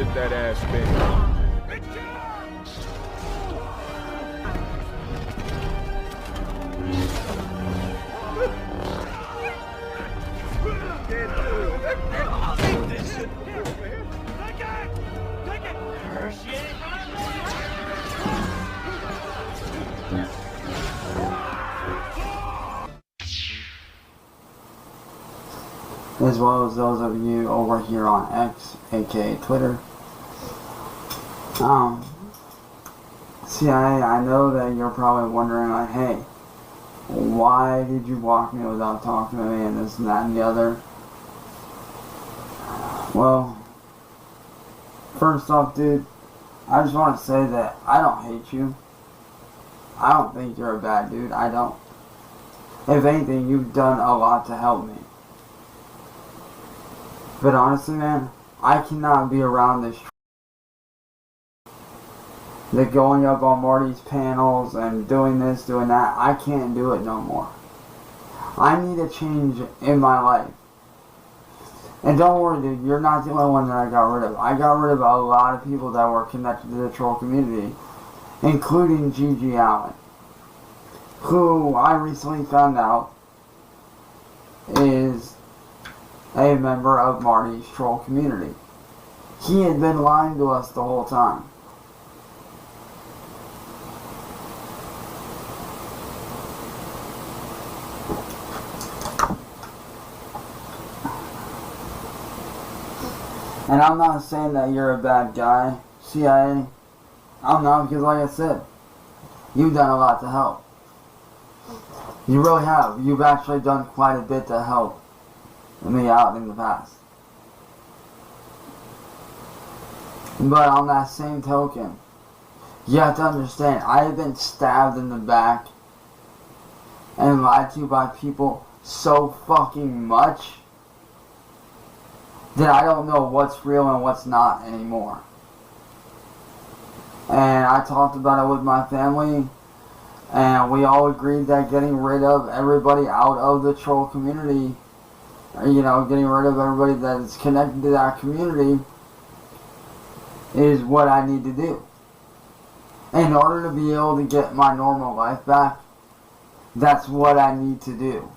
Get that ass bent. As well as those of you over here on X, aka Twitter. CIA, I know that you're probably wondering, like, hey, why did you block me without talking to me and this and that and the other? Well, first off, dude, I just want to say that I don't hate you. I don't think you're a bad dude. I don't. If anything, you've done a lot to help me. But honestly, man, I cannot be around this. The going up on Marty's panels and doing this, doing that, I can't do it no more. I need a change in my life. And don't worry, dude, you're not the only one that I got rid of. I got rid of a lot of people that were connected to the troll community, including Gigi Allen, who I recently found out is a member of Marty's troll community. He had been lying to us the whole time. And I'm not saying that you're a bad guy, CIA. I'm not, because like I said, you've done a lot to help. You really have. You've actually done quite a bit to help me out in the past. But on that same token, you have to understand, I have been stabbed in the back and lied to by people so fucking much that I don't know what's real and what's not anymore. And I talked about it with my family, and we all agreed that getting rid of everybody out of the troll community, you know, getting rid of everybody that is connected to that community is what I need to do. In order to be able to get my normal life back, that's what I need to do.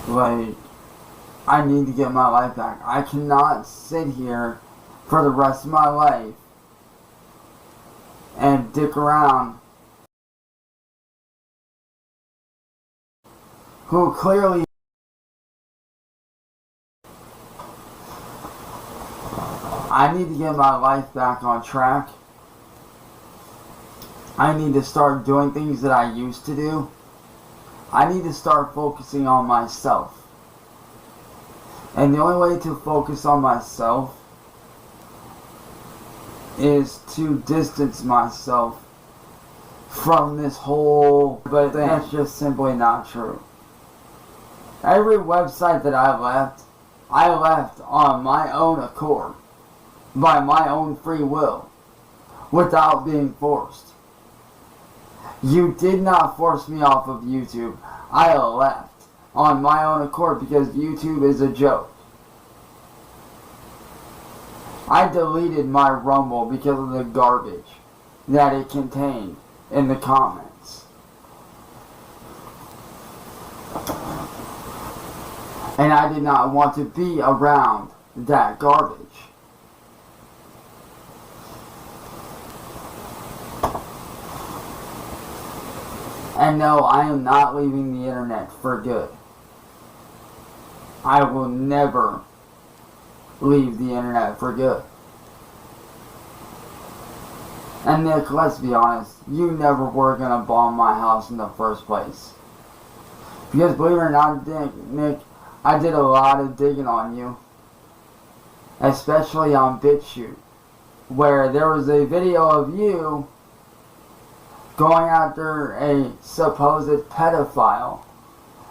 Like, I need to get my life back. I cannot sit here for the rest of my life and dick around who clearly I need to get my life back on track. I need to start doing things that I used to do. I need to start focusing on myself. And the only way to focus on myself is to distance myself from this whole, but that's just simply not true. Every website that I left on my own accord, by my own free will, without being forced. You did not force me off of YouTube. I left on my own accord because YouTube is a joke. I deleted my Rumble because of the garbage that it contained in the comments. And I did not want to be around that garbage. And no, I am not leaving the internet for good. I will never leave the internet for good. And Nick, let's be honest, you never were going to bomb my house in the first place. Because believe it or not, Nick, I did a lot of digging on you. Especially on BitChute, where there was a video of you going after a supposed pedophile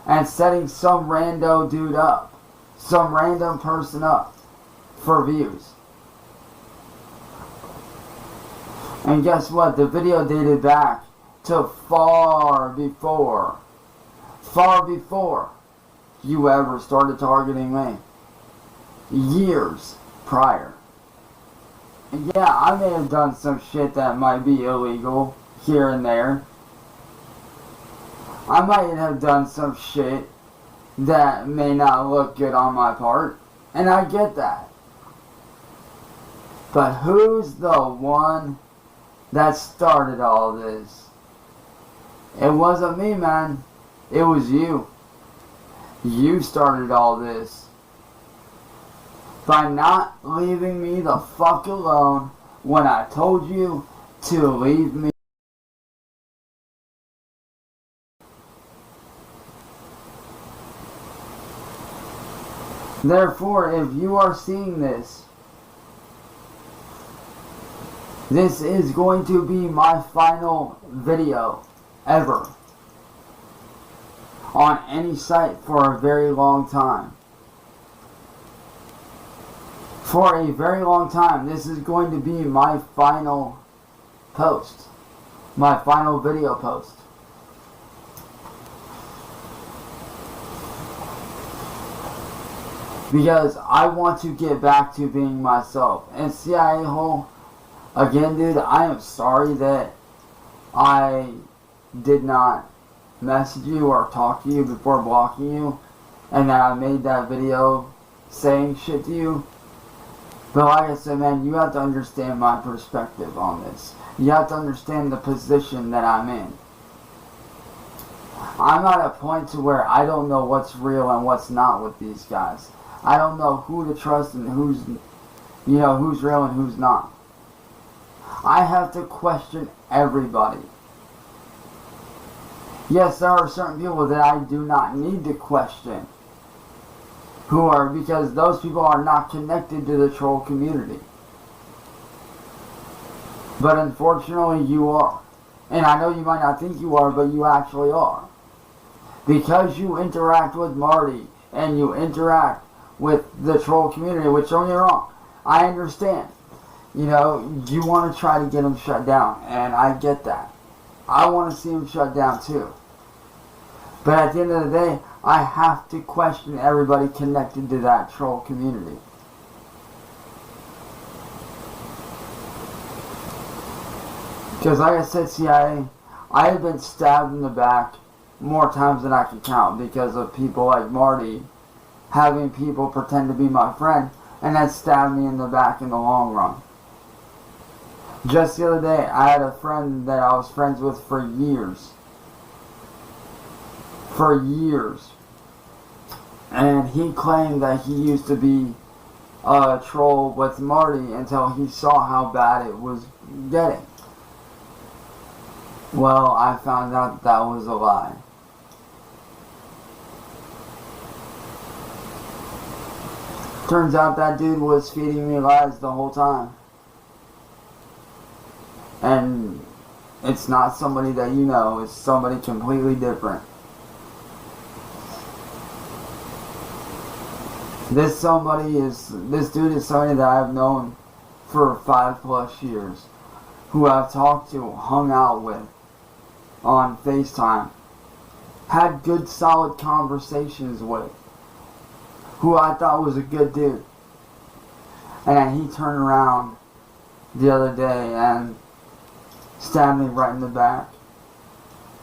and setting some rando dude up, some random person up for views. And guess what? The video dated back to far before you ever started targeting me. years prior. Yeah, I may have done some shit that might be illegal here and there. I might have done some shit that may not look good on my part, and I get that. But who's the one that started all this? It wasn't me, man. It was you. You started all this. By not leaving me the fuck alone when I told you to leave me. Therefore, if you are seeing this, this is going to be my final video ever on any site for a very long time. For a very long time, this is going to be my final post. My final video post. Because I want to get back to being myself. And CIA hole, again, dude, I am sorry that I did not message you or talk to you before blocking you, and that I made that video saying shit to you. But like I said, man, you have to understand my perspective on this. You have to understand the position that I'm in. I'm at a point to where I don't know what's real and what's not with these guys. I don't know who to trust and who's real and who's not. I have to question everybody. Yes, there are certain people that I do not need to question. Because those people are not connected to the troll community. But unfortunately you are. And I know you might not think you are, but you actually are. Because you interact with Marty and you interact with the troll community, which don't get me wrong, I understand. You know, you want to try to get them shut down, and I get that. I want to see them shut down too. But at the end of the day, I have to question everybody connected to that troll community. Because like I said, CIA, I have been stabbed in the back more times than I can count because of people like Marty having people pretend to be my friend, and that stabbed me in the back in the long run. Just the other day, I had a friend that I was friends with for years. And he claimed that he used to be a troll with Marty until he saw how bad it was getting. Well, I found out that was a lie. Turns out that dude was feeding me lies the whole time. And it's not somebody that you know, it's somebody completely different. This dude is somebody that I've known for 5+ years, who I've talked to, hung out with on FaceTime, had good solid conversations with, who I thought was a good dude. And he turned around the other day and stabbed me right in the back.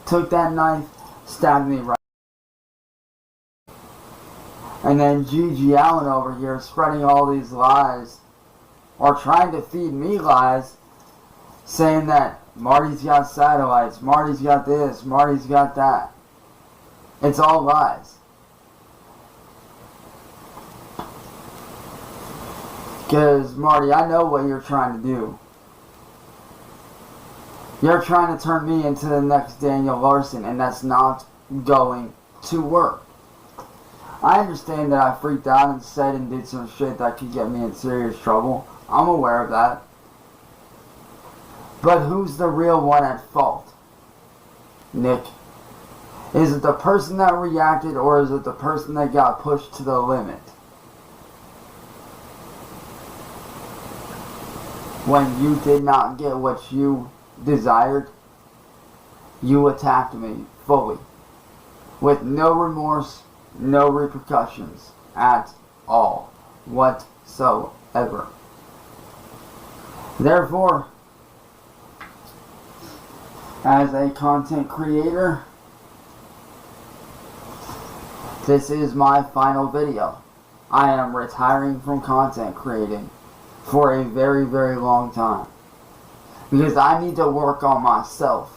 Took that knife, stabbed me right. And then Gigi Allen over here spreading all these lies, or trying to feed me lies, saying that Marty's got satellites, Marty's got this, Marty's got that. It's all lies. Because, Marty, I know what you're trying to do. You're trying to turn me into the next Daniel Larson, and that's not going to work. I understand that I freaked out and said and did some shit that could get me in serious trouble. I'm aware of that. But who's the real one at fault? Nick. Is it the person that reacted, or is it the person that got pushed to the limit? When you did not get what you desired, you attacked me fully, with no remorse, no repercussions at all whatsoever. Therefore, as a content creator, this is my final video. I am retiring from content creating for a very, very long time. Because I need to work on myself.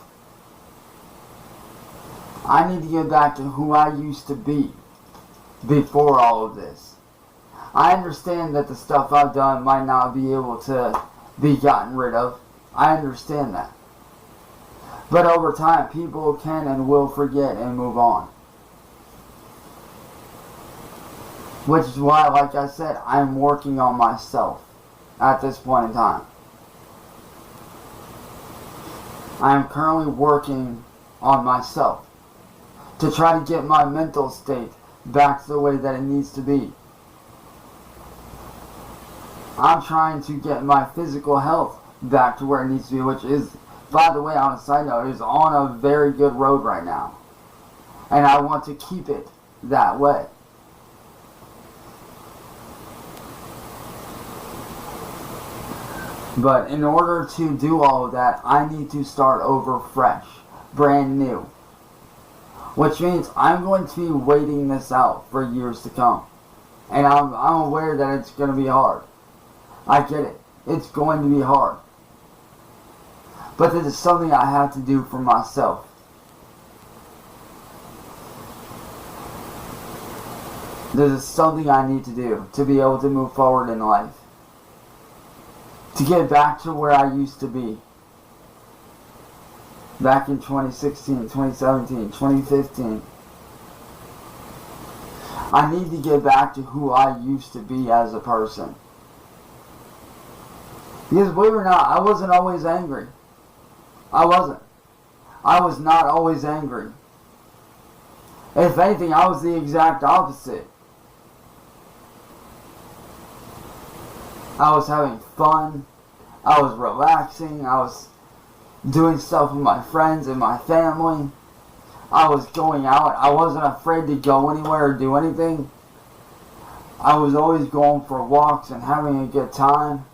I need to get back to who I used to be before all of this. I understand that the stuff I've done might not be able to be gotten rid of. I understand that. But over time, people can and will forget and move on. Which is why, like I said, I'm working on myself at this point in time. I am currently working on myself to try to get my mental state back to the way that it needs to be. I'm trying to get my physical health back to where it needs to be, which is, by the way, on a side note, is on a very good road right now. And I want to keep it that way. But in order to do all of that, I need to start over fresh, brand new. Which means I'm going to be waiting this out for years to come. And I'm aware that it's going to be hard. I get it. It's going to be hard. But this is something I have to do for myself. This is something I need to do to be able to move forward in life. To get back to where I used to be. Back in 2016, 2017, 2015. I need to get back to who I used to be as a person. Because believe it or not, I wasn't always angry. I wasn't. I was not always angry. If anything, I was the exact opposite. I was having fun. I was relaxing. I was doing stuff with my friends and my family. I was going out. I wasn't afraid to go anywhere or do anything. I was always going for walks and having a good time.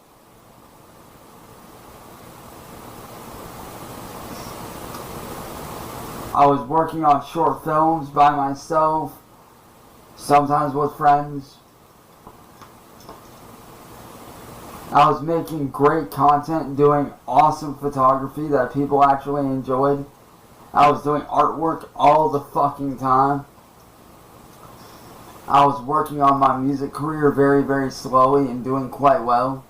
I was working on short films by myself, sometimes with friends. I was making great content, doing awesome photography that people actually enjoyed. I was doing artwork all the fucking time. I was working on my music career very, very slowly and doing quite well.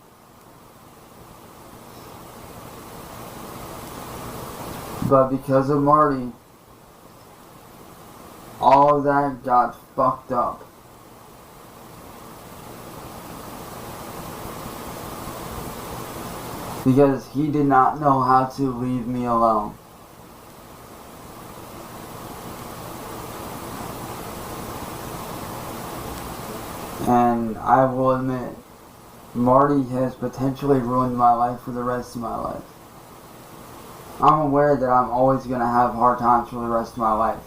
But because of Marty, all of that got fucked up. Because he did not know how to leave me alone. And I will admit, Marty has potentially ruined my life for the rest of my life. I'm aware that I'm always going to have hard times for the rest of my life.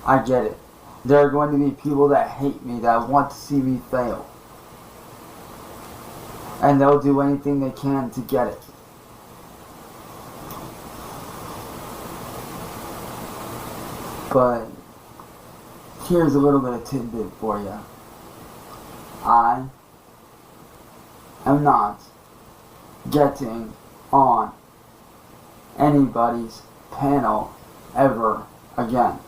I get it. There are going to be people that hate me, that want to see me fail. And they'll do anything they can to get it. But here's a little bit of tidbit for you. I am not getting on anybody's panel ever again.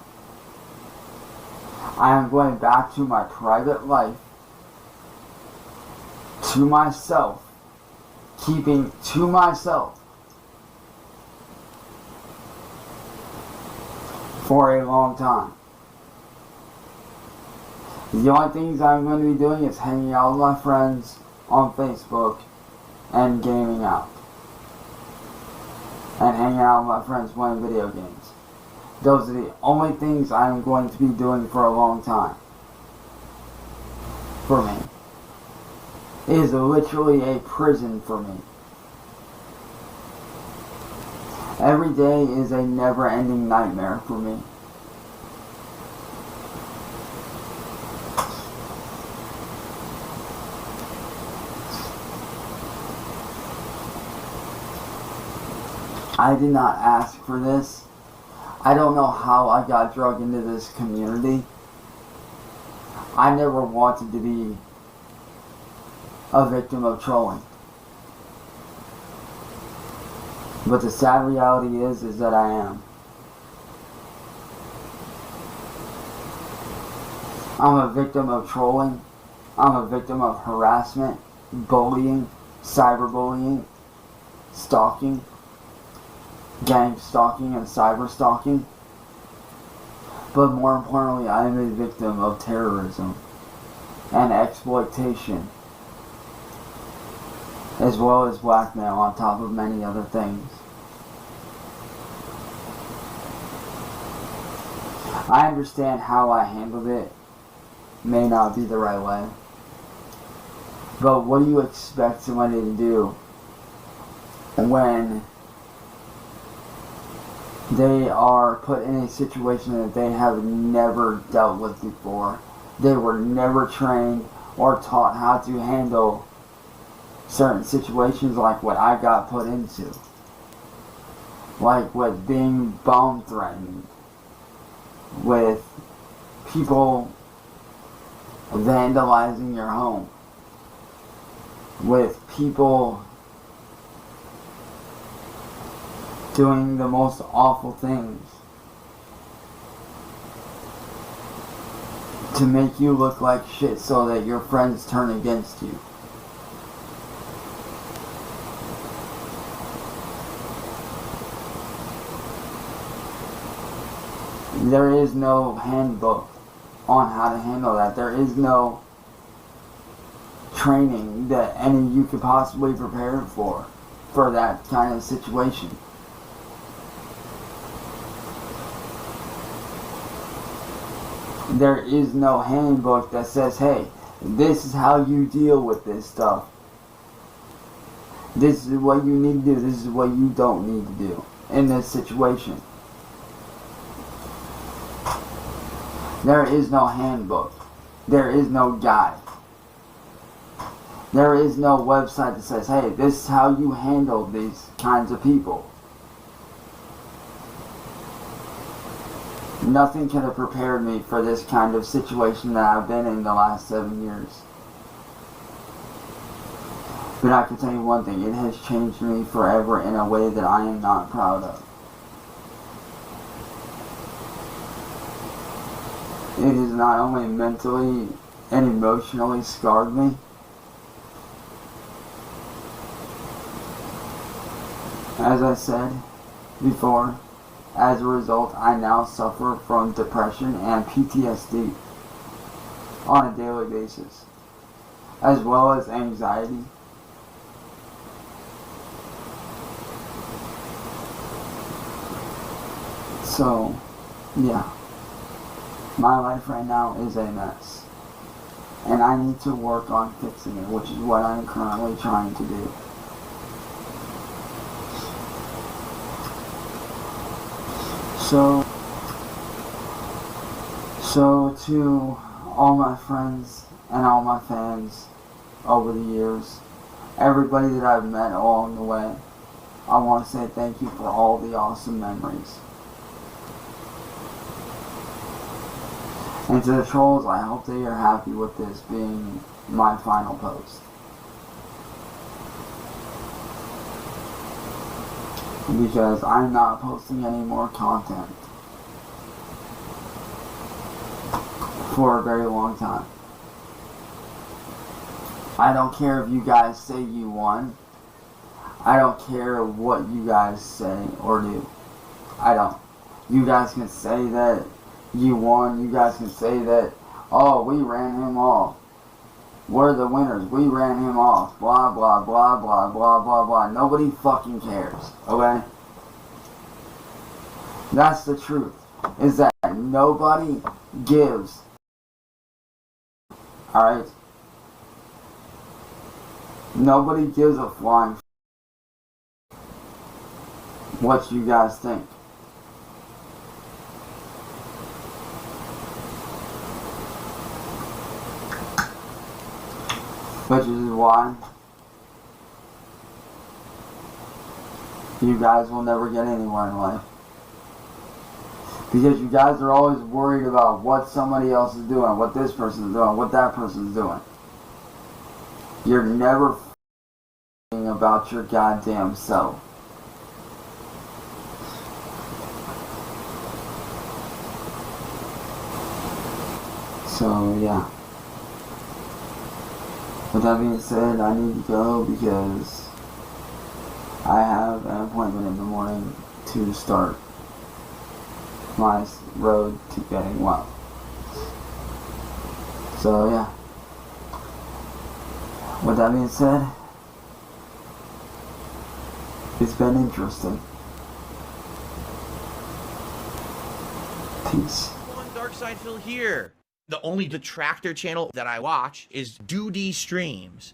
I am going back to my private life, to myself, keeping to myself for a long time. The only things I'm going to be doing is hanging out with my friends on Facebook and gaming out. And hanging out with my friends playing video games. Those are the only things I'm going to be doing for a long time. For me. It is literally a prison for me. Every day is a never-ending nightmare for me. I did not ask for this. I don't know how I got drugged into this community. I never wanted to be a victim of trolling. But the sad reality is that I am. I'm a victim of trolling. I'm a victim of harassment, bullying, cyberbullying, stalking, gang stalking, and cyber stalking. But more importantly, I am a victim of terrorism and exploitation, as well as blackmail on top of many other things. I understand how I handled it may not be the right way. But what do you expect somebody to do when they are put in a situation that they have never dealt with before? They were never trained or taught how to handle certain situations like what I got put into. Like with being bomb threatened, with people vandalizing your home, with people doing the most awful things to make you look like shit so that your friends turn against you. There is no handbook on how to handle that. There is no training that any of you could possibly prepare for that kind of situation. There is no handbook that says, hey, this is how you deal with this stuff. This is what you need to do. This is what you don't need to do in this situation. There is no handbook. There is no guide. There is no website that says, hey, this is how you handle these kinds of people. Nothing could have prepared me for this kind of situation that I've been in the last 7 years. But I can tell you one thing, it has changed me forever in a way that I am not proud of. It has not only mentally and emotionally scarred me, as I said before, as a result, I now suffer from depression and PTSD on a daily basis, as well as anxiety. So, yeah. My life right now is a mess. And I need to work on fixing it, which is what I'm currently trying to do. So to all my friends and all my fans over the years, everybody that I've met along the way, I want to say thank you for all the awesome memories. And to the trolls, I hope that you're happy with this being my final post. Because I'm not posting any more content for a very long time. I don't care if you guys say you won. I don't care what you guys say or do. I don't. You guys can say that you won. You guys can say that, oh, we ran him off. We're the winners. We ran him off. Blah, blah, blah, blah, blah, blah, blah. Nobody fucking cares. Okay? That's the truth. Is that nobody gives. Alright? Nobody gives a flying what you guys think. Which is why you guys will never get anywhere in life. Because you guys are always worried about what somebody else is doing, what this person is doing, what that person is doing. You're never f***ing about your goddamn self. So, yeah. With that being said, I need to go because I have an appointment in the morning to start my road to getting well. So, yeah. With that being said, it's been interesting. Peace. Dark Side Phil here. The only detractor channel that I watch is Duty Streams.